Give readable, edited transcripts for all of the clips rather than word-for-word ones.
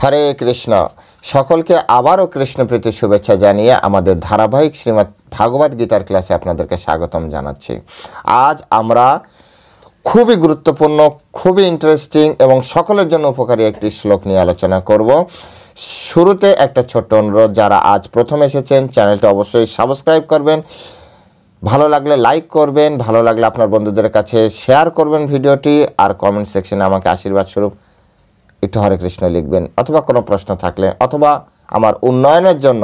হরে কৃষ্ণ। সকলকে আবারও কৃষ্ণপ্রীতি শুভেচ্ছা জানিয়ে আমাদের ধারাবাহিক শ্রীমদ্ ভাগবত গীতার ক্লাসে আপনাদেরকে স্বাগতম জানাচ্ছি। আজ আমরা খুবই গুরুত্বপূর্ণ, খুবই ইন্টারেস্টিং এবং সকলের জন্য উপকারী একটি শ্লোক নিয়ে আলোচনা করব। শুরুতে একটা ছোট্ট অনুরোধ, যারা আজ প্রথম এসেছেন চ্যানেলটা অবশ্যই সাবস্ক্রাইব করবেন, ভালো লাগলে লাইক করবেন, ভালো লাগলে আপনার বন্ধুদের কাছে শেয়ার করবেন ভিডিওটি, আর কমেন্ট সেকশনে আমাকে আশীর্বাদ স্বরূপ একটু হরে কৃষ্ণ লিখবেন, অথবা কোনো প্রশ্ন থাকলে অথবা আমার উন্নয়নের জন্য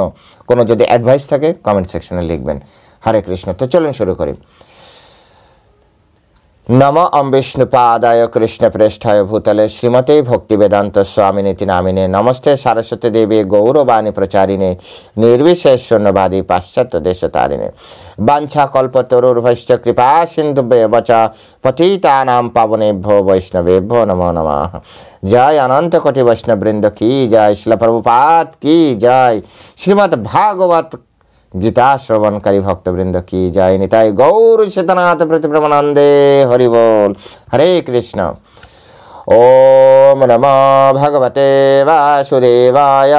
কোনো যদি অ্যাডভাইস থাকে কমেন্ট সেকশনে লিখবেন। হরে কৃষ্ণ। তো চলুন শুরু করি। নম বিষ্ণুপাদায় কৃষ্ণ প্রেষ্ঠায় ভূতলে শ্রীমতে ভক্তিবেদান্ত স্বামিনীতি নামিনে নমস্তে সারস্বতী দেবী গৌরবাণী প্রচারিণে নির্বিশেষ শূন্যবাদী পাশ্চাত্য দেশতারিণে বাঞ্ছা কল্পতরুর্ভশ্চ কৃপা সিন্ধুভ্যেব চ পতিতানাং পাবনেভ্যো বৈষ্ণবেভ্যো নমো নমঃ। জয় অনন্ত কোটি বৈষ্ণববৃন্দ কি জয়, শিল প্রভুপাদ কি জয়, শ্রীমদ্ ভাগবত গীতা শ্রবণকারী ভক্তবৃন্দ কি জয়, নিতাই গৌর সীতানাথ প্রতিপ্রমানন্দে হরি বল। হরে কৃষ্ণ। ওম নমো ভগবতে বাসুদেবায়।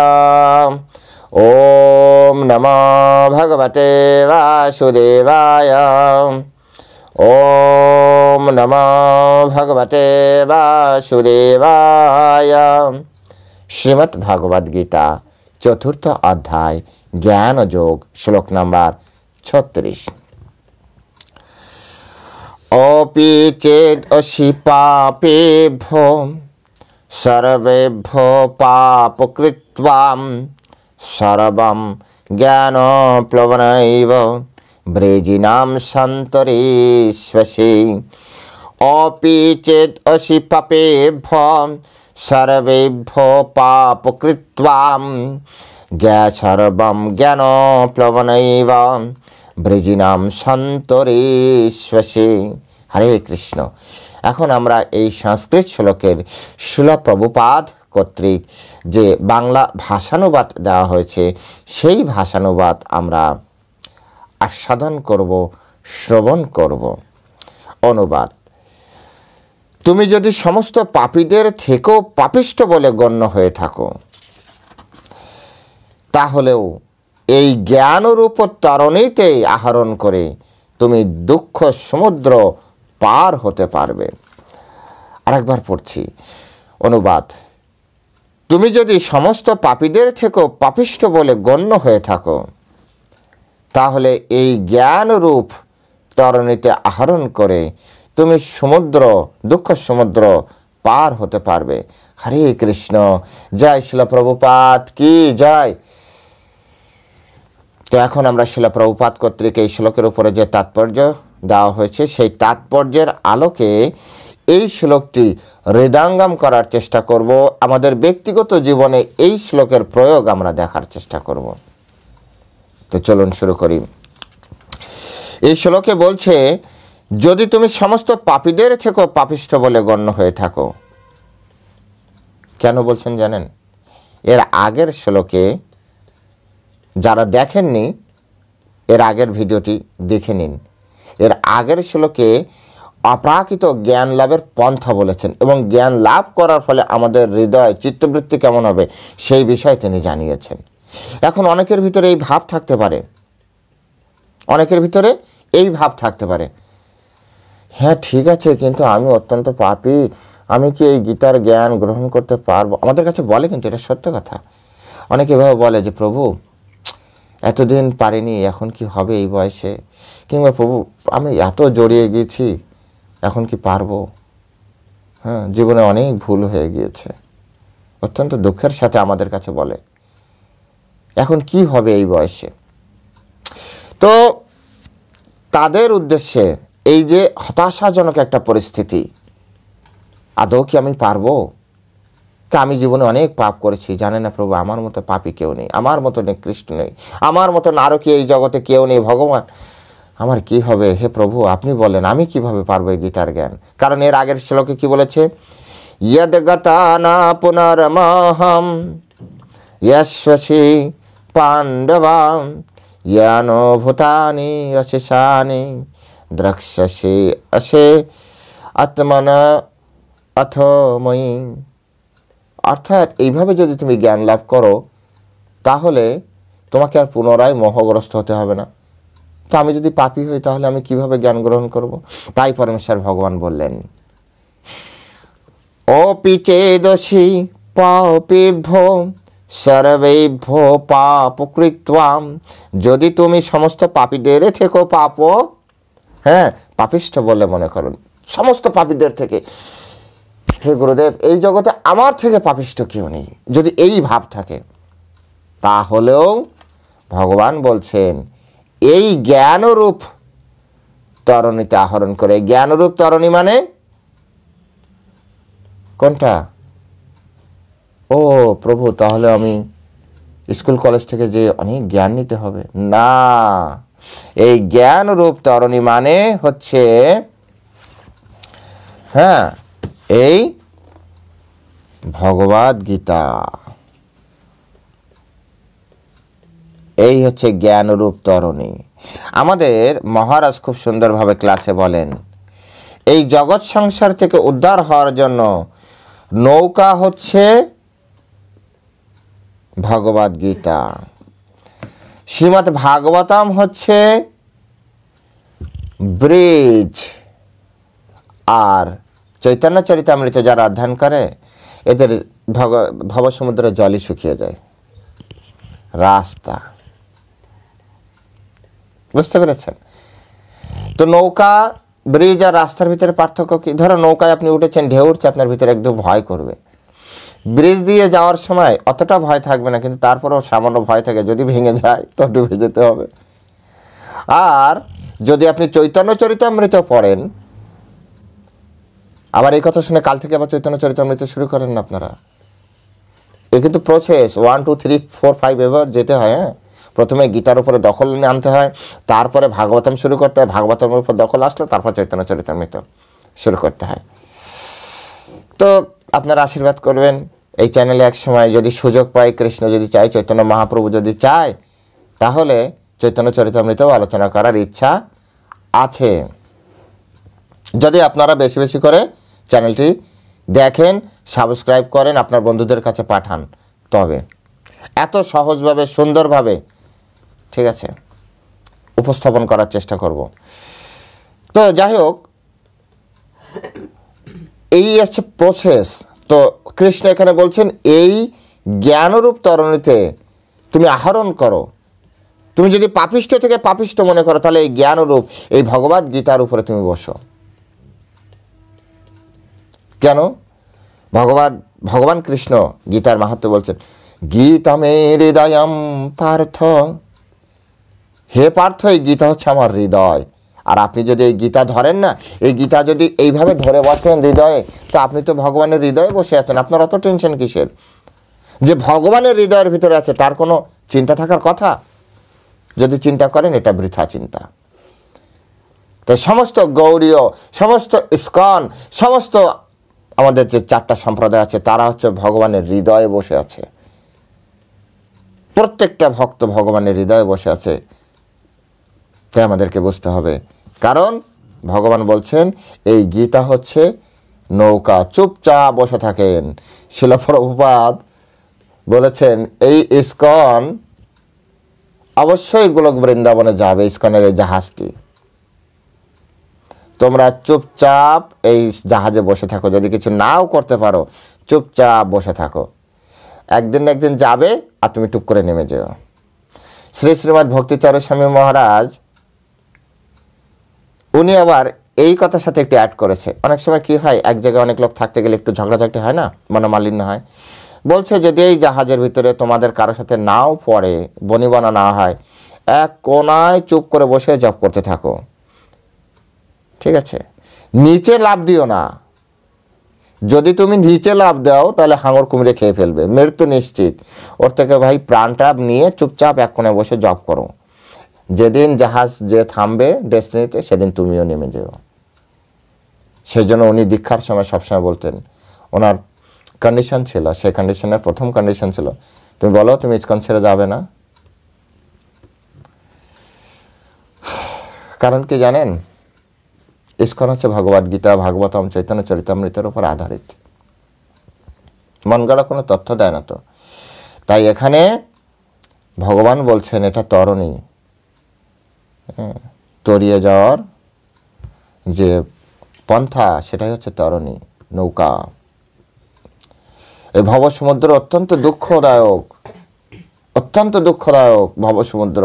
ওম নমো ভগবতে বাসুদেবায়। ওম নমো ভগবতে বাসুদেবায়। শ্রীমদ্ ভাগবত গীতা চতুর্থ অধ্যায় জ্ঞান যোগ, শ্লোক নাম্বার 36। অপি চেদ অসি পাপেভ্যো সর্বেভ্যো পাপকৃত্বাম সর্বং জ্ঞান প্লবনৈব ব্রেজিনাম সন্তরেষ্বসি। অপি চেদ অসি পাপেভ্যো সর্বেভ্যো পাপকৃত্বাম সর্বং জ্ঞান প্লবনৈব ব্রজিনাম সন্তরেষ্বসি। হরে কৃষ্ণ। এখন আমরা এই সংস্কৃত শ্লোকের শিল প্রভুপাদ কর্তৃক যে বাংলা ভাষানুবাদ দেওয়া হয়েছে সেই ভাষানুবাদ আমরা আস্বাদন করব, শ্রবণ করব। অনুবাদ: তুমি যদি সমস্ত পাপীদের থেকেও পাপিষ্ঠ বলে গণ্য হয়ে থাকো, তাহলেও এই জ্ঞানরূপ তরণীতে আহরণ করে তুমি দুঃখ সমুদ্র পার হতে পারবে। আরেকবার পড়ছি অনুবাদ: তুমি যদি সমস্ত পাপীদের থেকেও পাপিষ্ঠ বলে গণ্য হয়ে থাকো, তাহলে এই জ্ঞানরূপ তরণীতে আহরণ করে তুমি সমুদ্র, দুঃখ সমুদ্র পার হতে পারবে। হরে কৃষ্ণ। জয় শিল প্রভুপাদ কি জয়। তো এখন আমরা শিল প্রভুপাদ কর্তৃক এই শ্লোকের উপরে যে তাৎপর্য দেওয়া হয়েছে সেই তাৎপর্যের আলোকে এই শ্লোকটি হৃদয়ঙ্গম করার চেষ্টা করব। আমাদের ব্যক্তিগত জীবনে এই শ্লোকের প্রয়োগ আমরা দেখার চেষ্টা করব। তো চলুন শুরু করি। এই শ্লোকে বলছে, যদি তুমি সমস্ত পাপীদের থেকেও পাপিষ্ঠ বলে গণ্য হয়ে থাকো। কেন বলছেন জানেন? এর আগের শ্লোকে যারা দেখেননি, এর আগের ভিডিওটি দেখে নিন। এর আগের শ্লোকে অপ্রাকৃত জ্ঞান লাভের পন্থা বলেছেন এবং জ্ঞান লাভ করার ফলে আমাদের হৃদয় চিত্তবৃত্তি কেমন হবে সেই বিষয়ে তিনি জানিয়েছেন। এখন অনেকের ভিতরে এই ভাব থাকতে পারে, অনেকের ভিতরে এই ভাব থাকতে পারে, হ্যাঁ ঠিক আছে, কিন্তু আমি অত্যন্ত পাপী, আমি কি এই গীতার জ্ঞান গ্রহণ করতে পারবো? আমাদের কাছে বলে, কিন্তু এটা সত্য কথা। অনেকে এভাবে বলে যে প্রভু এতদিন পারিনি, এখন কি হবে এই বয়সে? কিংবা প্রভু আমি এত জড়িয়ে গিয়েছি, এখন কি পারবো? হ্যাঁ, জীবনে অনেক ভুল হয়ে গিয়েছে। অত্যন্ত দুঃখের সাথে আমাদের কাছে বলে, এখন কি হবে এই বয়সে? তো তাদের উদ্দেশ্যে এই যে হতাশাজনক একটা পরিস্থিতি, আদৌ কি আমি পারবো? আমি জীবনে অনেক পাপ করেছি, জানে না প্রভু আমার মতো পাপী কেউ নেই, আমার মতো নিকৃষ্ট নেই, আমার মতো নারকী এই জগতে কেউ নেই। ভগবান আমার কি হবে? হে প্রভু আপনি বলেন, আমি কিভাবে পারবো এই গীতার জ্ঞান? কারণ এর আগের শ্লোকে কি বলেছে? ইয়দ গতানা পুনর্মহম ইয়স্বসি পাণ্ডবাম ইয়ানো ভূতানি অশেষানি দ্রক্ষ্যসি অশে আত্মন অথ ময়ি। অর্থাৎ এইভাবে যদি তুমি জ্ঞান লাভ করো তাহলে তোমাকে আর পুনরায় মোহগ্রস্ত হতে হবে না। তো আমি যদি পাপী হই তাহলে আমি কিভাবে জ্ঞান গ্রহণ করব? তাই পরমেশ্বর ভগবান বললেন, অপি চেদসি পাপেভ্যো সর্বেভ্যো পাপকৃত্বাম, যদি তুমি সমস্ত পাপীদের থেকেও পাপিষ্ঠ বলে মনে করো, সমস্ত পাপীদের থেকে, হে গুরুদেব এই জগতে আমার থেকে পাপিষ্ঠ কেউ নেই, যদি এই ভাব থাকে, তাহলেও ভগবান বলছেন এই জ্ঞানরূপ তরণীতে আহরণ করে। জ্ঞানরূপ তরণী মানে কোনটা? ও প্রভু, তাহলে আমি স্কুল কলেজ থেকে যে অনেক জ্ঞান নিতে হবে না। এই জ্ঞানরূপ তরণী মানে হচ্ছে এই ভগবদ গীতা। এই হচ্ছে জ্ঞানরূপ তরণী। আমাদের মহারাজ খুব সুন্দরভাবে ক্লাসে বলেন, এই জগৎ সংসার থেকে উদ্ধার হওয়ার জন্য নৌকা হচ্ছে ভগবদ গীতা, শ্রীমদ্ ভাগবতম হচ্ছে ব্রিজ, আর চৈতন্য চরিতামৃত যারা অধ্যয়ন করে এদের ভবসমুদ্রের জলই শুকিয়ে যায়, রাস্তা। বুঝতে পেরেছেন? তো নৌকা, ব্রিজ আর রাস্তার ভিতরে পার্থক্য কি? ধরো নৌকায় আপনি উঠেছেন, ঢেউ উঠছে, আপনার ভিতরে একদম ভয় করবে। ব্রিজ দিয়ে যাওয়ার সময় অতটা ভয় থাকবে না, কিন্তু তারপরেও সামান্য ভয় থাকে, যদি ভেঙে যায় তো ডুবে যেতে হবে। আর যদি আপনি চৈতন্য চরিতামৃত পড়েন, আবার এই কথা শুনে কাল থেকে আবার চৈতন্য চরিতামৃত শুরু করেন না আপনারা। এ কিন্তু প্রসেস 1 2 3 4 5 এবার যেতে হয়। প্রথমে গীতার উপরে দখল আনতে হয়, তারপরে ভাগবতম শুরু করতে হয়, ভাগবতমের উপর দখল আসলো, তারপর চৈতন্য চরিতামৃত শুরু করতে হয়। তো আপনারা আশীর্বাদ করবেন। এই চ্যানেলে এক সময় যদি সুযোগ পাই, কৃষ্ণ যদি চায়, চৈতন্য মহাপ্রভু যদি চায়, তাহলে চৈতন্য চরিতামৃতও আলোচনা করার ইচ্ছা আছে। যদি আপনারা বেশি বেশি করে চ্যানেলটি দেখেন, সাবস্ক্রাইব করেন, আপনার বন্ধুদের কাছে পাঠান, তবে এত সহজভাবে সুন্দরভাবে, ঠিক আছে, উপস্থাপন করার চেষ্টা করব। তো যাই হোক, এই হচ্ছে প্রসেস। তো কৃষ্ণ এখানে বলছেন এই জ্ঞানরূপ তরণীতে তুমি আহরণ করো। তুমি যদি পাপিষ্ঠ থেকে পাপিষ্ঠ মনে করো, তাহলে এই জ্ঞানরূপ এই ভগবদ গীতার উপরে তুমি বসো। কেন? ভগবান কৃষ্ণ গীতার মাহাত্ম্য বলছেন, গীতা মে হৃদয়ম পার্থ, হে পার্থ এই গীতা হচ্ছে আমার হৃদয়। আর আপনি যদি এই গীতা ধরেন না, এই গীতা যদি এইভাবে ধরে বসেন হৃদয়ে, তো আপনি তো ভগবানের হৃদয়ে বসে আছেন। আপনার অত টেনশন কিসের? যে ভগবানের হৃদয়ের ভিতরে আছে তার কোনো চিন্তা থাকার কথা? যদি চিন্তা করেন এটা বৃথা চিন্তা। তো সমস্ত গৌড়ীয়, সমস্ত ইস্কন, সমস্ত আমাদের যে 4টা সম্প্রদায় আছে, তারা হচ্ছে ভগবানের হৃদয়ে বসে আছে। প্রত্যেকটা ভক্ত ভগবানের হৃদয়ে বসে আছে। তাই আমাদেরকে বুঝতে হবে, কারণ ভগবান বলছেন এই গীতা হচ্ছে নৌকা, চুপচাপ বসে থাকেন। শিল প্রভুপাদ বলেছেন এই ইস্কন অবশ্যই গোলক বৃন্দাবনে যাবে, ইস্কনের এই জাহাজটি। তোমরা চুপচাপ এই জাহাজে বসে থাকো, যদি কিছু নাও করতে পারো চুপচাপ বসে থাকো, একদিন না একদিন যাবে আর তুমি টুপ করে নেমে যেও। শ্রী শ্রীমৎ ভক্তিচারু স্বামী মহারাজ উনি আবার এই কথার সাথে একটু অ্যাড করেছে। অনেক সময় কি হয়, এক জায়গায় অনেক লোক থাকতে গেলে একটু ঝগড়াঝাটি হয় না, মনোমালিন্য হয়। বলছে যদি এই জাহাজের ভিতরে তোমাদের কারোর সাথে নাও পড়ে, বনিবনা না হয়, এক কোনায় চুপ করে বসে জব করতে থাকো, ঠিক আছে? নিচে লাফ দিও না। যদি তুমি নিচে লাফ দাও তাহলে হাঙর কুমিরে খেয়ে ফেলবে, মৃত্যু নিশ্চিত। ওর থেকে ভাই প্রাণটা নিয়ে চুপচাপ এক কোণে বসে জব করো। যেদিন জাহাজ যে থামবে ডেস্টিনিতে, সেদিন তুমিও নেমে যেও। সেই জন্য উনি দীক্ষার সময় সবসময় বলতেন, ওনার কন্ডিশন ছিল, সেই কন্ডিশনের প্রথম কন্ডিশন ছিল, তুমি বলো তুমি ইস্কন ছেড়ে যাবে না। কারণ কি জানেন? ইস্কন হচ্ছে ভগবদ গীতা, ভাগবতম, চৈতন্য চরিতামৃতের উপর আধারিত। মন গড়া কোনো তথ্য দেয় না তো। তাই এখানে ভগবান বলছেন এটা তরণী, তরিয়ে যাওয়ার যে পন্থা সেটাই হচ্ছে তরণী, নৌকা। এই ভব সমুদ্র অত্যন্ত দুঃখদায়ক, অত্যন্ত দুঃখদায়ক ভব সমুদ্র।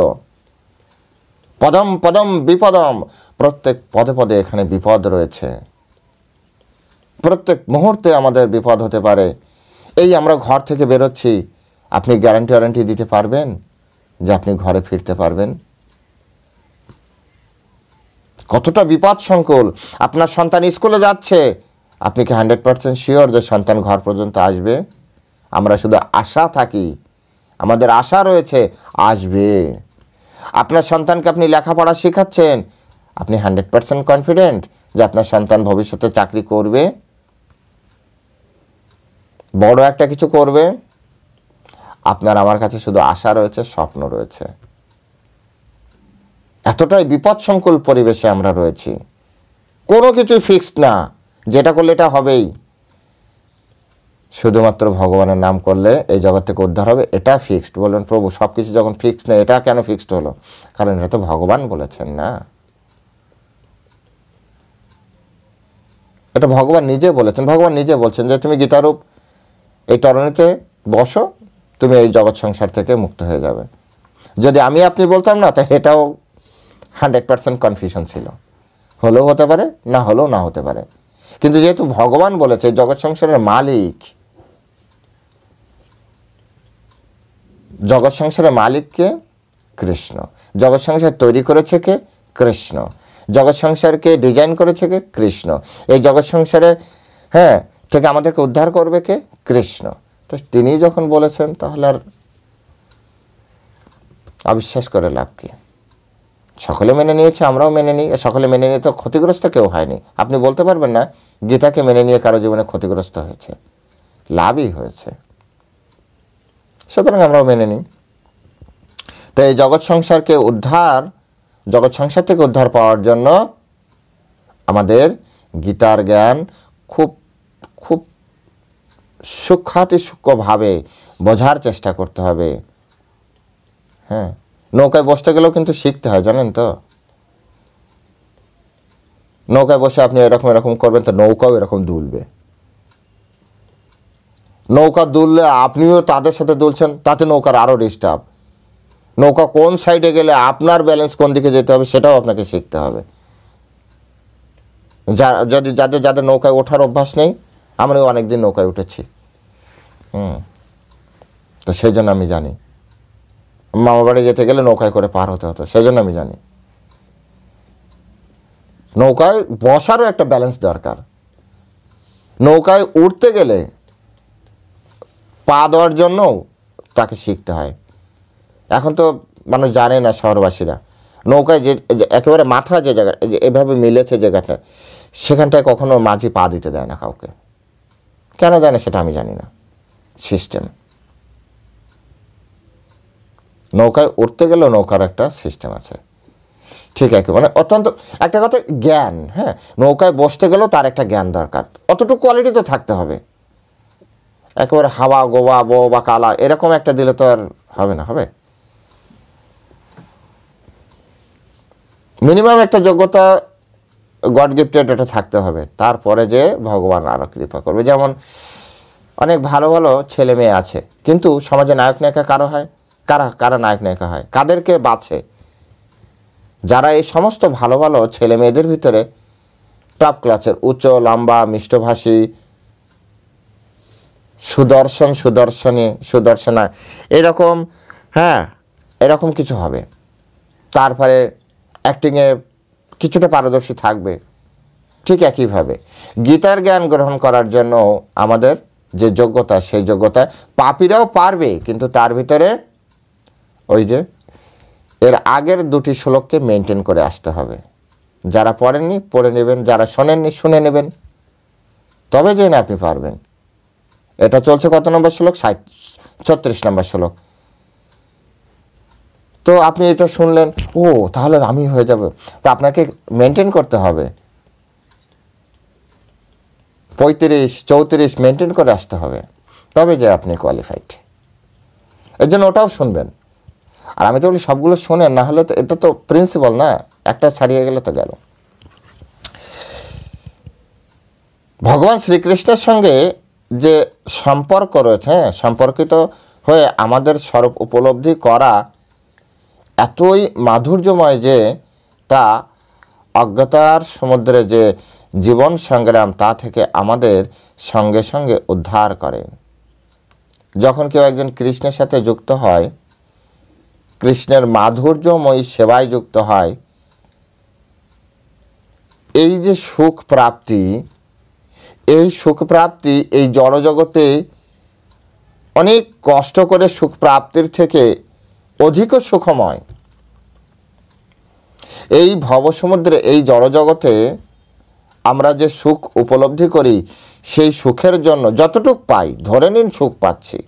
পদম পদম বিপদম, প্রত্যেক পদে পদে এখানে বিপদ রয়েছে। প্রত্যেক মুহূর্তে আমাদের বিপদ হতে পারে। এই আমরা ঘর থেকে বেরোচ্ছি, আপনি গ্যারান্টি দিতে পারবেন যে আপনি ঘরে ফিরতে পারবেন? কতটা বিপদ সংকুল। আপনার সন্তান স্কুলে যাচ্ছে, আপনি কি 100% শিওর যে সন্তান ঘর পর্যন্ত আসবে? আমরা শুধু আশা থাকি, আমাদের আশা রয়েছে আসবে। আপনার সন্তানকে আপনি লেখাপড়া শেখাচ্ছেন, আপনি 100% কনফিডেন্ট যে আপনার সন্তান ভবিষ্যতে চাকরি করবে, বড় একটা কিছু করবে? আপনার আমার কাছে শুধু আশা রয়েছে, স্বপ্ন রয়েছে। এতটাই বিপদসংকুল পরিবেশে আমরা রয়েছি, কোনো কিছুই ফিক্সড না, যেটা করলে এটা হবেই। শুধুমাত্র ভগবানের নাম করলে এই জগৎ থেকে উদ্ধার হবে, এটা ফিক্সড। বলবেন প্রভু সব কিছু যখন ফিক্সড না, এটা কেন ফিক্সড হলো? কারণ এটা তো ভগবান বলেছেন না, এটা ভগবান নিজে বলেছেন। ভগবান নিজে বলছেন যে তুমি গীতারূপ এই তরণীতে বসো, তুমি এই জগৎ সংসার থেকে মুক্ত হয়ে যাবে। যদি আমি আপনি বলতাম না, তা এটাও 100% কনফিউশন ছিল, হলেও হতে পারে, না হলেও না হতে পারে। কিন্তু যেহেতু ভগবান বলেছে, জগৎ সংসারের মালিক, জগৎ সংসারের মালিককে কৃষ্ণ, জগৎ সংসার তৈরি করেছে কে? কৃষ্ণ। জগৎ সংসারকে ডিজাইন করেছে কে? কৃষ্ণ। এই জগৎ সংসারে থেকে আমাদেরকে উদ্ধার করবে কে? কৃষ্ণ। তো তিনি যখন বলেছেন, তাহলে আর অবিশ্বাস করে লাভ কি? সকলে মেনে নিয়েছে, আমরাও মেনে নিই। সকলে মেনে নিয়ে তো ক্ষতিগ্রস্ত কেউ হয়নি। আপনি বলতে পারবেন না গীতাকে মেনে নিয়ে কারো জীবনে ক্ষতিগ্রস্ত হয়েছে, লাভই হয়েছে। সুতরাং আমরাও মেনে নিই। তো এই জগৎ সংসারকে উদ্ধার, জগৎ সংসার থেকে উদ্ধার পাওয়ার জন্য আমাদের গীতার জ্ঞান খুব খুব সূক্ষ্মাতি সূক্ষ্মভাবে বোঝার চেষ্টা করতে হবে। নৌকায় বসতে গেলেও কিন্তু শিখতে হয়, জানেন তো। নৌকায় বসে আপনি এরকম এরকম করবেন, তো নৌকাও এরকম দুলবে। নৌকা দুললে আপনিও তাদের সাথে দুলছেন, তাতে নৌকার আরও ডিস্টার্ব। নৌকা কোন সাইডে গেলে আপনার ব্যালেন্স কোন দিকে যেতে হবে সেটাও আপনাকে শিখতে হবে। যদি যাদের নৌকায় ওঠার অভ্যাস নেই, আমরাও অনেকদিন নৌকায় উঠেছি, তো সেই জন্য আমি জানি। মামা বাড়ি যেতে গেলে নৌকায় করে পার হতে হতো, সেই জন্য আমি জানি। নৌকায় বসারও একটা ব্যালেন্স দরকার। নৌকায় উঠতে গেলে পা দেওয়ার জন্য তাকে শিখতে হয়। এখন তো মানুষ জানে না, শহরবাসীরা। নৌকায় যে একেবারে মাথা যে জায়গা এভাবে মিলেছে জায়গাটা, সেখানটায় কখনো মাঝি পা দিতে দেয় না কাউকে। কেন দেয় না সেটা আমি জানি না, সিস্টেম। নৌকায় উঠতে গেলেও নৌকার একটা সিস্টেম আছে, ঠিক আছে। মানে অত্যন্ত একটা কথা, জ্ঞান। নৌকায় বসতে গেলেও তার একটা জ্ঞান দরকার, অতটুকু কোয়ালিটি তো থাকতে হবে। একেবারে হাওয়া গোয়া বো বা কালা এরকম একটা দিলে তো আর হবে না, হবে। মিনিমাম একটা যোগ্যতা গড গিফটেড এটা থাকতে হবে, তারপরে যে ভগবান আরও কৃপা করবে। যেমন অনেক ভালো ভালো ছেলে মেয়ে আছে, কিন্তু সমাজে নায়ক নায়িকা কারো হয়? কারা নায়ক নায়িকা হয়? কাদেরকে বাছে? যারা এই সমস্ত ভালো ভালো ছেলে মেয়েদের ভিতরে টপ ক্লাসের, উচ্চ লম্বা মিষ্টভাষী, সুদর্শনা এরকম, এরকম কিছু হবে। তারপরে অ্যাক্টিংয়ে কিছুটা পারদর্শী থাকবে। ঠিক একইভাবে গীতার জ্ঞান গ্রহণ করার জন্য আমাদের যে যোগ্যতা, সেই যোগ্যতা পাপীরাও পারবে, কিন্তু তার ভিতরে ওই যে এর আগের দুটি শ্লোককে মেনটেন করে আসতে হবে। যারা পড়েননি পড়ে নেবেন, যারা শোনেননি শুনে নেবেন, তবে যে না আপনি পারবেন। এটা চলছে কত নম্বর শ্লোক? 36 নম্বর শ্লোক। তো আপনি এটা শুনলেন, ও তাহলে আমি হয়ে যাব। তো আপনাকে মেনটেন করতে হবে, 35, 34 মেনটেন করে আসতে হবে। তবে যে আপনি কোয়ালিফাইড। এর জন্য ওটাও শুনবেন। আর আমি তো বলি সবগুলো শোনেন, না হলে তো এটা তো প্রিন্সিপাল না, একটা ছাড়িয়ে গেলে তো গেল। ভগবান শ্রীকৃষ্ণের সঙ্গে যে সম্পর্ক রয়েছে, সম্পর্কিত হয়ে আমাদের স্বরূপ উপলব্ধি করা এতই মাধুর্যময় যে তা অজ্ঞতার সমুদ্রে যে জীবন সংগ্রাম তা থেকে আমাদের সঙ্গে সঙ্গে উদ্ধার করে। যখন কেউ একজন কৃষ্ণের সাথে যুক্ত হয়, কৃষ্ণের মাধুর্যময়ী সেবায় যুক্ত হয়, এই যে সুখ প্রাপ্তি, এই সুখ প্রাপ্তি এই জড়জগতে অনেক কষ্ট করে সুখ প্রাপ্তির থেকে অধিক সুখময়। এই ভবসমুদ্রে এই জড়জগতে আমরা যে সুখ উপলব্ধি করি, সেই সুখের জন্য যতটুক পাই, ধরে নিন সুখ পাচ্ছি,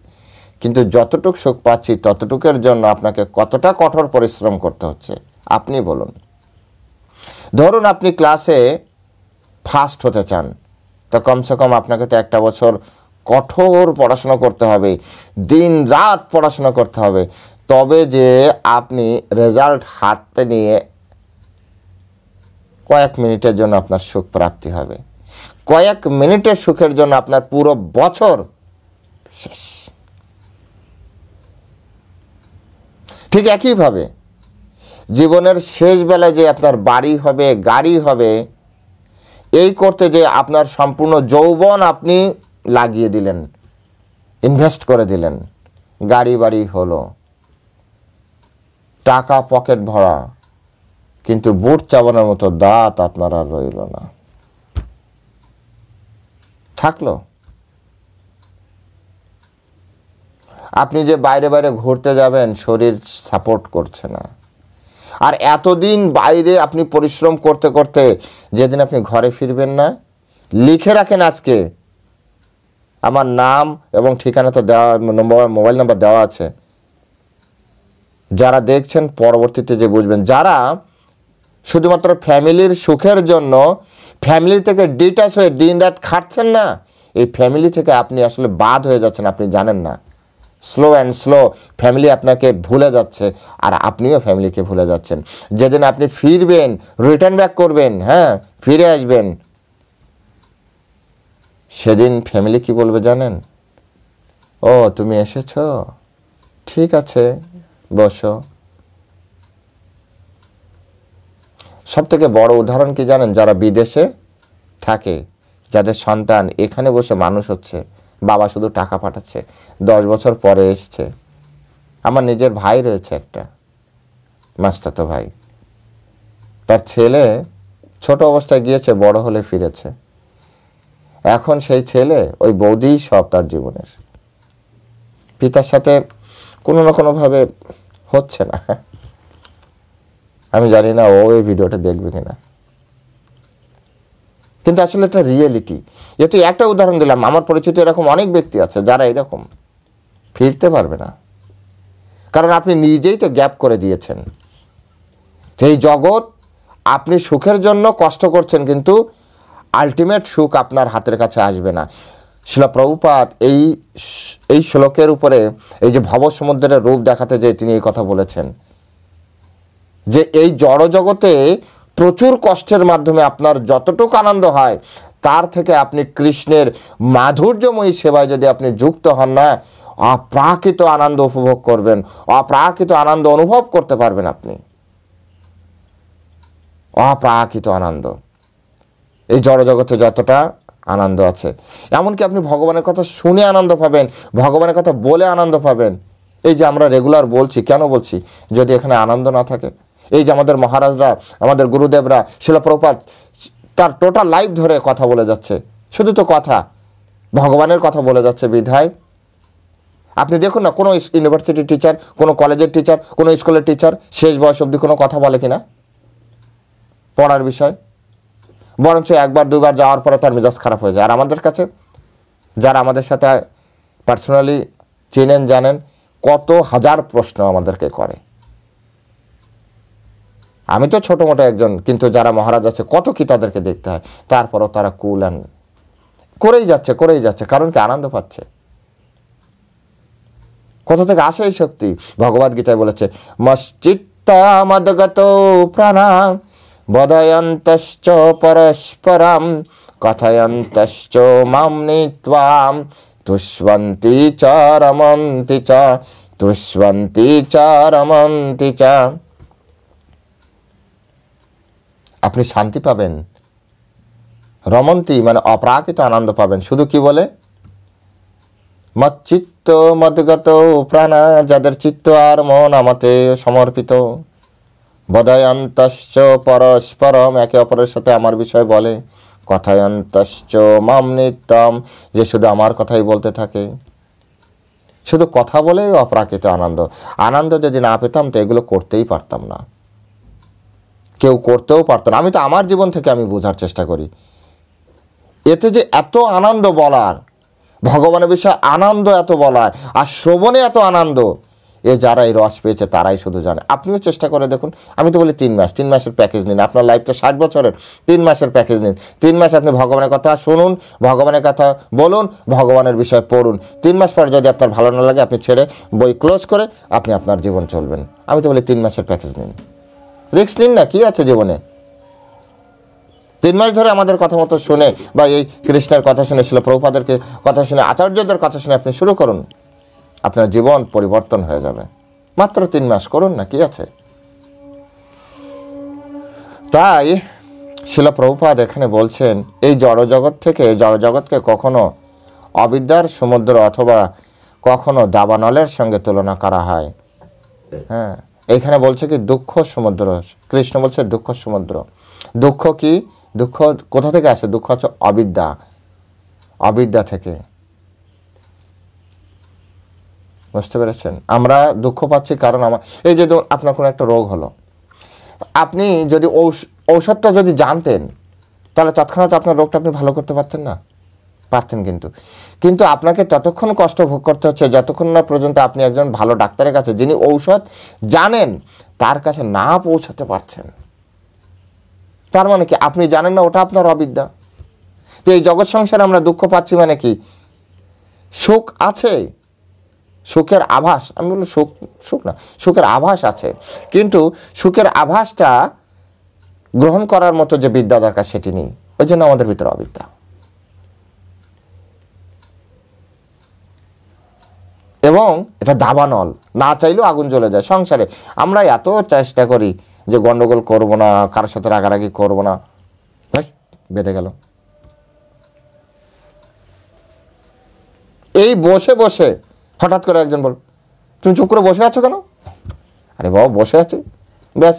কিন্তু যতটুক সুখ পাচ্ছি ততটুকের জন্য আপনাকে কতটা কঠোর পরিশ্রম করতে হচ্ছে আপনি বলুন। ধরুন আপনি ক্লাসে ফার্স্ট হতে চান, তো কমসে কম আপনাকে তো একটা বছর কঠোর পড়াশোনা করতে হবে, দিন রাত পড়াশোনা করতে হবে, তবে যে আপনি রেজাল্ট হাতে নিয়ে কয়েক মিনিটের জন্য আপনার সুখ প্রাপ্তি হবে। কয়েক মিনিটের সুখের জন্য আপনার পুরো বছর শেষ। ঠিক একইভাবে জীবনের শেষ বেলায় যে আপনার বাড়ি হবে, গাড়ি হবে, এই করতে যে আপনার সম্পূর্ণ যৌবন আপনি লাগিয়ে দিলেন, ইনভেস্ট করে দিলেন, গাড়ি বাড়ি হলো, টাকা পকেট ভরা, কিন্তু বুট চাবানোর মতো দাঁত আপনার আর রইল না, থাকলো। আপনি যে বাইরে বাইরে ঘুরতে যাবেন, শরীর সাপোর্ট করছে না। আর এতদিন বাইরে আপনি পরিশ্রম করতে করতে যেদিন আপনি ঘরে ফিরবেন না, লিখে রাখেন আজকে আমার নাম এবং ঠিকানা তো দেওয়া, মোবাইল নাম্বার দেওয়া আছে। যারা দেখছেন পরবর্তীতে যে বুঝবেন, যারা শুধুমাত্র ফ্যামিলির সুখের জন্য ফ্যামিলি থেকে ডিটাচ হয়ে দিন রাত খাটছেন না, এই ফ্যামিলি থেকে আপনি আসলে বাদ হয়ে যাচ্ছেন, আপনি জানেন না। স্লো অ্যান্ড স্লো ফ্যামিলি আপনাকে ভুলে যাচ্ছে, আর আপনিও ফ্যামিলিকে ভুলে যাচ্ছেন। যেদিন আপনি ফিরবেন, রিটার্ন ব্যাক করবেন, হ্যাঁ ফিরে আসবেন, সেদিন ফ্যামিলি কি বলবে জানেন? ও তুমি এসেছো, ঠিক আছে বসো। সব থেকে বড় উদাহরণ কি জানেন? যারা বিদেশে থাকে, যাদের সন্তান এখানে বসে মানুষ হচ্ছে, বাবা শুধু টাকা পাঠাচ্ছে, 10 বছর পরে এসছে। আমার নিজের ভাই রয়েছে একটা, মাস্তাতো ভাই, তার ছেলে ছোট অবস্থায় গিয়েছে, বড় হলে ফিরেছে। এখন সেই ছেলে ওই বৌদি সব তার জীবনের। পিতার সাথে কোনো না কোনোভাবে হচ্ছে না। আমি জানি না ও এই ভিডিওটা দেখবে কিনা, কিন্তু আসলে এটা রিয়েলিটি। যেহেতু একটা উদাহরণ দিলাম, আমার পরিচিত এরকম অনেক ব্যক্তি আছে যারা এরকম ফিরতে পারবে না, কারণ আপনি নিজেই তো গ্যাপ করে দিয়েছেন। এই জগৎ, আপনি সুখের জন্য কষ্ট করছেন, কিন্তু আলটিমেট সুখ আপনার হাতের কাছে আসবে না। শিল প্রভুপাদ এই শ্লোকের উপরে এই যে ভবসমুদ্রের রূপ দেখাতে যে তিনি এই কথা বলেছেন, যে এই জড় জগতে প্রচুর কষ্টের মাধ্যমে আপনার যতটুকু আনন্দ হয়, তার থেকে আপনি কৃষ্ণের মাধুর্যময়ী সেবায় যদি আপনি যুক্ত হন না, অপ্রাকৃত আনন্দ উপভোগ করবেন, অপ্রাকৃত আনন্দ অনুভব করতে পারবেন আপনি, অপ্রাকৃত আনন্দ। এই জড়জগতে যতটা আনন্দ আছে, এমনকি আপনি ভগবানের কথা শুনে আনন্দ পাবেন, ভগবানের কথা বলে আনন্দ পাবেন। এই যে আমরা রেগুলার বলছি, কেন বলছি? যদি এখানে আনন্দ না থাকে। এই যে আমাদের মহারাজরা, আমাদের গুরুদেবরা, শিল প্রভুপাদ তার টোটাল লাইফ ধরে কথা বলে যাচ্ছে, শুধু তো কথা, ভগবানের কথা বলে যাচ্ছে। বিধায় আপনি দেখুন না, কোনো ইউনিভার্সিটির টিচার, কোনো কলেজের টিচার, কোনো স্কুলের টিচার শেষ বয়স অবধি কোনো কথা বলে কিনা পড়ার বিষয়? বরঞ্চ একবার দুবার যাওয়ার পরে তার মেজাজ খারাপ হয়ে যায়। আর আমাদের কাছে যারা আমাদের সাথে পার্সোনালি চেনেন, জানেন কত হাজার প্রশ্ন আমাদেরকে করে। আমি তো ছোটো মোটো একজন, কিন্তু যারা মহারাজ আছে কত কি তাদেরকে দেখতে হয়, তারপরও তারা কুল অ্যান্ড করেই যাচ্ছে। কারণ কি? আনন্দ পাচ্ছে। কোথা থেকে আসে এই শক্তি? ভগবদ গীতায় বলেছে, মশ্চিত্তা মদগত প্রাণা বদয়ন্তশ্চ পরস্পরম কথয়ন্তশ্চ মাম নীত্বাম তুষ্বন্তি চ রমন্তি চ তুষ্বন্তি চ রমন্তি চ। আপনি শান্তি পাবেন, রমন্তি মানে অপ্রাকৃত আনন্দ পাবেন। শুধু কি বলে? মচ্চিত্ত মদগত প্রাণা, যাদের চিত্ত আর মন আমাতে সমর্পিত, বদয়ন্তশ্চ পরস্পরম, একে অপরের সাথে আমার বিষয় বলে, কথায়ন্তশ্চ মাম নিত্যম, যে শুধু আমার কথাই বলতে থাকে। শুধু কথা বলেই অপ্রাকৃত আনন্দ। আনন্দ যদি না পেতাম তো এগুলো করতেই পারতাম না, কেউ করতেও পারতো না। আমি তো আমার জীবন থেকে আমি বোঝার চেষ্টা করি, এতে যে এত আনন্দ বলার, ভগবানের বিষয়ে আনন্দ এত বলার, আর শ্রবণে এত আনন্দ, এ যারা এই রস পেয়েছে তারাই শুধু জানে। আপনিও চেষ্টা করে দেখুন। আমি তো বলি 3 মাস, 3 মাসের প্যাকেজ নিন। আপনার লাইফ তো 60 বছরের, 3 মাসের প্যাকেজ নিন। 3 মাস আপনি ভগবানের কথা শুনুন, ভগবানের কথা বলুন, ভগবানের বিষয়ে পড়ুন। 3 মাস পর যদি আপনার ভালো না লাগে, আপনি ছেড়ে বই ক্লোজ করে আপনি আপনার জীবন চলবেন। আমি তো বলি 3 মাসের প্যাকেজ নিন, রিস্ক নিন না, কি আছে জীবনে? 3 মাস ধরে আমাদের কথা মতো শুনে, বা এই কৃষ্ণের কথা শুনে, শিল প্রভুপাদের কথা শুনে, আচার্যদের কথা শুনে আপনি শুরু করুন, আপনার জীবন পরিবর্তন হয়ে যাবে। মাত্র 3 মাস করুন না, কি আছে? তাই শিল প্রভুপাদ এখানে বলছেন, এই জড়জগৎ থেকে, জড়জগৎকে কখনো অবিদ্যার সমুদ্র অথবা কখনো দাবানলের সঙ্গে তুলনা করা হয়। হ্যাঁ, এইখানে বলছে কি দুঃখ সমুদ্র। কৃষ্ণ বলছে দুঃখ সমুদ্র। দুঃখ কি? দুঃখ কোথা থেকে আসে? দুঃখ হচ্ছে অবিদ্যা, অবিদ্যা থেকে। বুঝতে পেরেছেন? আমরা দুঃখ পাচ্ছি কারণ এই যে আপনার কোনো একটা রোগ হলো, আপনি যদি ঔষধটা যদি জানতেন, তাহলে তৎক্ষণাৎ আপনার রোগটা আপনি ভালো করতে পারতেন না? পারতেন। কিন্তু আপনাকে ততক্ষণ কষ্ট ভোগ করতে হচ্ছে যতক্ষণ না পর্যন্ত আপনি একজন ভালো ডাক্তারের কাছে, যিনি ঔষধ জানেন, তার কাছে না পৌঁছাতে পারছেন। তার মানে কি? আপনি জানেন না, ওটা আপনার অবিদ্যা। তো এই জগৎ সংসারে আমরা দুঃখ পাচ্ছি মানে কি? সুখ আছে, সুখের আভাস, আমি বলবো সুখ না, সুখের আভাস আছে, কিন্তু সুখের আভাসটা গ্রহণ করার মতো যে বিদ্যা দরকার সেটি নেই। ওই জন্য আমাদের ভিতরে অবিদ্যা। এবং এটা দাবানল, না চাইলেও আগুন জ্বলে যায় সংসারে। আমরা এত চেষ্টা করি যে গন্ডগোল করব না, কারোর সাথে রাগারাগি করব না, বেঁধে গেল। এই বসে বসে হঠাৎ করে একজন বল, তুমি চুপ করে বসে আছো কেন? আরে বাবা, বসে আছি, ব্যাস,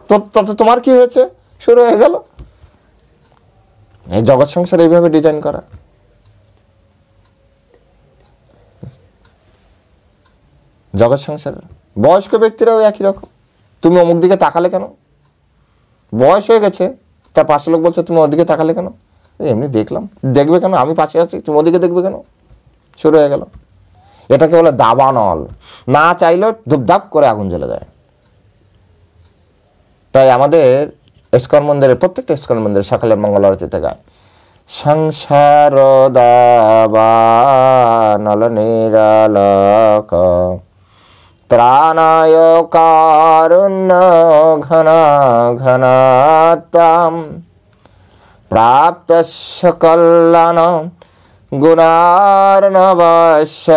তাতে তোমার কি হয়েছে? শুরু হয়ে গেল। এই জগৎ সংসার এইভাবে ডিজাইন করা। জগৎ সংসার বয়স্ক ব্যক্তিরাও একই রকম। তুমি অমুক দিকে তাকালে কেন? বয়স হয়ে গেছে, তার পাশে লোক বলছে তুমি ওদিকে তাকালে কেন? এমনি দেখলাম। দেখবে কেন? আমি পাশে আছি, তুমি ওদিকে দেখবে কেন? শুরু হয়ে গেল। এটাকে বলে দাবানল। না চাইলেও ধুপধাপ করে আগুন জ্বলে যায়। তাই আমাদের ইস্কন মন্দিরের, প্রত্যেকটা ইস্কন মন্দিরে সকালের মঙ্গল আরতিতে গায়, সংসার দাবানল নিরালক ত্রাণায় কারুণ্য ঘনা ঘনাত্তাম প্রাপ্তস্য কল্যাণ গুণার্ণবস্য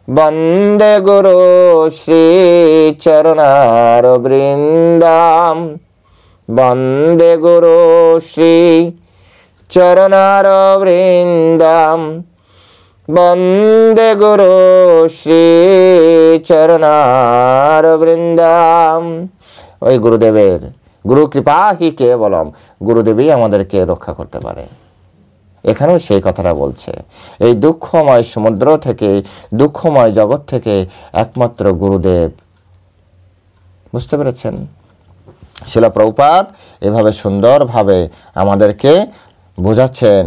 বন্দে গুরু শ্রী চরণার বৃন্দাম বন্দে গুরু শ্রী চরণার বৃন্দাম বন্দে গুরু শ্রী চরণার বৃন্দাম। ওই গুরুদেবের, গুরু কৃপা হি কেবলম, গুরুদেবই আমাদেরকে রক্ষা করতে পারে। এখানেও সেই কথাটা বলছে, এই দুঃখময় সমুদ্র থেকে, দুঃখময় জগৎ থেকে একমাত্র গুরুদেব। বুঝতে পেরেছেন? শিল প্রভুপাদ এভাবে সুন্দরভাবে আমাদেরকে বোঝাচ্ছেন।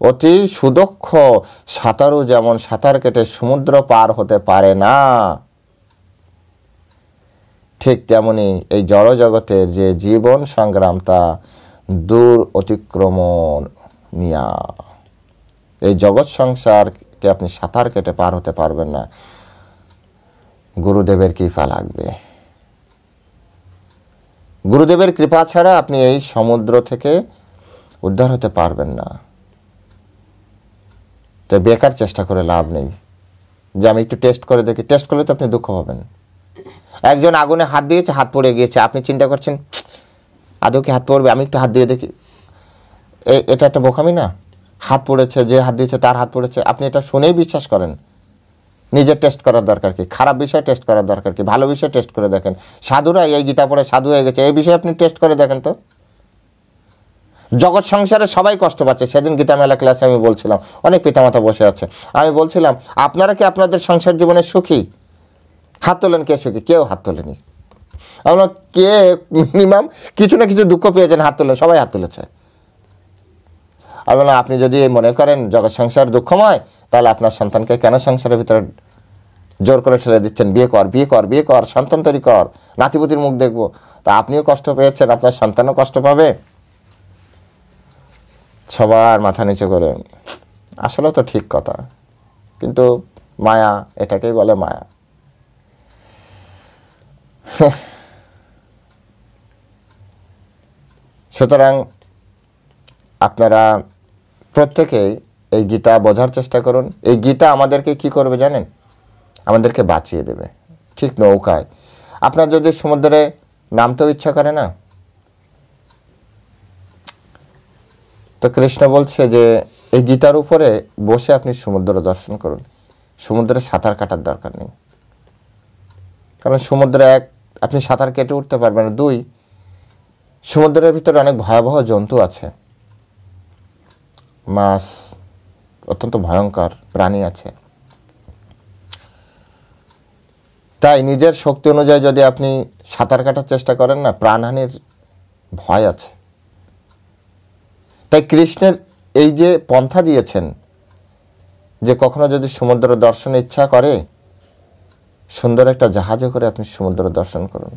অতি সুদক্ষ সাঁতারু যেমন সাঁতার কেটে সমুদ্র পার হতে পারে না, ঠিক তেমনি এই জড় জগতের যে জীবন সংগ্রাম, তা দূর অতিক্রমণ নিয়া। এই জগৎ সংসারকে আপনি সাঁতার কেটে পার হতে পারবেন না। গুরুদেবের কৃপা লাগবে। গুরুদেবের কৃপা ছাড়া আপনি এই সমুদ্র থেকে উদ্ধার হতে পারবেন না। তো বেকার চেষ্টা করে লাভ নেই যে আমি একটু টেস্ট করে দেখি। টেস্ট করলে তো আপনি দুঃখ পাবেন। একজন আগুনে হাত দিয়েছে, হাত পড়ে গিয়েছে, আপনি চিন্তা করছেন আদৌ কি হাত পড়বে, আমি একটু হাত দিয়ে দেখি। এটা একটা বোকামি না? হাত পড়েছে, যে হাত দিয়েছে তার হাত পড়েছে, আপনি এটা শুনেই বিশ্বাস করেন? নিজের টেস্ট করার দরকার কি? খারাপ বিষয় টেস্ট করার দরকার কি? ভালো বিষয় টেস্ট করে দেখেন। সাধুরা এই গীতা পড়ে সাধু হয়ে গেছে, এই বিষয়ে আপনি টেস্ট করে দেখেন তো। জগৎ সংসারে সবাই কষ্ট পাচ্ছে। সেদিন গীতা মেলা ক্লাসে আমি বলছিলাম, অনেক পিতামাতা বসে আছে, আমি বলছিলাম আপনারা কি আপনাদের সংসার জীবনে সুখী? হাত তোলেন। কে সুখী? কেউ হাত তোলেনি। আমরা কে মিনিমাম কিছু না কিছু দুঃখ পেয়েছেন, হাত তোলেন। সবাই হাত তুলেছে। আমি বললাম আপনি যদি মনে করেন জগৎ সংসার দুঃখময়, তাহলে আপনার সন্তানকে কেন সংসারের ভিতরে জোর করে ঠেলে দিচ্ছেন? বিয়ে কর, বিয়ে কর, বিয়ে কর, সন্তান তৈরি কর, নাতিপুতির মুখ দেখবো। তা আপনিও কষ্ট পেয়েছেন, আপনার সন্তানও কষ্ট পাবে। সবার মাথা নিচু করে। আসলে তো ঠিক কথা, কিন্তু মায়া, এটাকেই বলে মায়া। সুতরাং আপনারা প্রত্যেকেই এই গীতা বোঝার চেষ্টা করুন। এই গীতা আমাদেরকে কি করবে জানেন? আমাদেরকে বাঁচিয়ে দেবে। ঠিক নৌকায় আপনার যদি সমুদ্রে নামতেও ইচ্ছা করে না, তো কৃষ্ণ বলছে যে এই গীতার উপরে বসে আপনি সমুদ্র দর্শন করুন। সমুদ্রে সাঁতার কাটার দরকার নেই, কারণ সমুদ্রে এক, আপনি সাঁতার কেটে উঠতে পারবেন না। দুই, সমুদ্রের ভিতরে অনেক ভয়াবহ জন্তু আছে, মাছ, অত্যন্ত ভয়ঙ্কর প্রাণী আছে। তাই নিজের শক্তি অনুযায়ী যদি আপনি সাঁতার কাটার চেষ্টা করেন না, প্রাণহানির ভয় আছে। তাই কৃষ্ণের এই যে পন্থা দিয়েছেন যে কখনো যদি সমুদ্র দর্শনের ইচ্ছা করে, সুন্দর একটা জাহাজে করে আপনি সমুদ্র দর্শন করুন।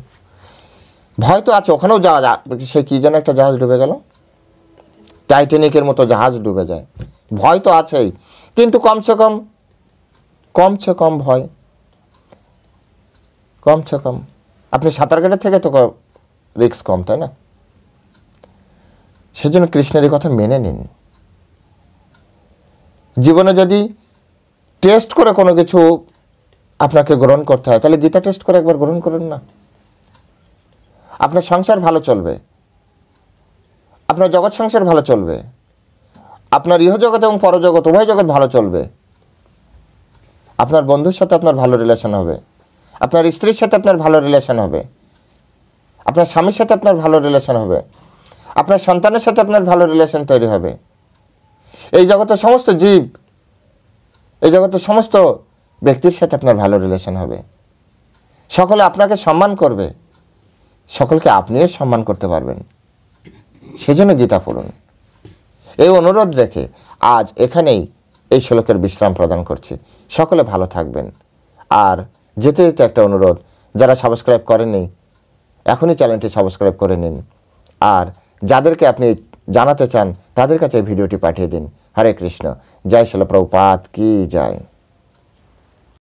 ভয় তো আছে, ওখানেও যাওয়া যায়। সে কি যেন একটা জাহাজ ডুবে গেল, টাইটানিকের মতো জাহাজ ডুবে যায়। ভয় তো আছেই, কিন্তু কমসে কম ভয়, কমসে কম আপনি সাঁতার কাটার থেকে তো রিস্ক কম, তাই না? সেজন্য কৃষ্ণের এই কথা মেনে নিন। জীবনে যদি টেস্ট করে কোনো কিছু আপনাকে গ্রহণ করতে হয়, তাহলে গীতা টেস্ট করে একবার গ্রহণ করুন না। আপনার সংসার ভালো চলবে, আপনার জগৎ সংসার ভালো চলবে, আপনার ইহজগৎ এবং পরজগৎ উভয় জগৎ ভালো চলবে। আপনার বন্ধুর সাথে আপনার ভালো রিলেশন হবে, আপনার স্ত্রীর সাথে আপনার ভালো রিলেশন হবে, আপনার স্বামীর সাথে আপনার ভালো রিলেশন হবে, আপনার সন্তানের সাথে আপনার ভালো রিলেশন তৈরি হবে। এই জগতের সমস্ত জীব, এই জগতের সমস্ত ব্যক্তির সাথে আপনার ভালো রিলেশন হবে। সকলে আপনাকে সম্মান করবে, সকলকে আপনিও সম্মান করতে পারবেন। সেজন্য গীতা পড়ুন। এই অনুরোধ রেখে আজ এখানেই এই শ্লোকের বিশ্রাম প্রদান করছি। সকলে ভালো থাকবেন। আর যেতে যেতে একটা অনুরোধ, যারা সাবস্ক্রাইব করেননি এখনই চ্যানেলটি সাবস্ক্রাইব করে নিন। আর যাদেরকে আপনি জানাতে চান তাদের কাছে ভিডিওটি পাঠিয়ে দিন। হরে কৃষ্ণ। জয় শিল প্রভুপাদ কি জয়।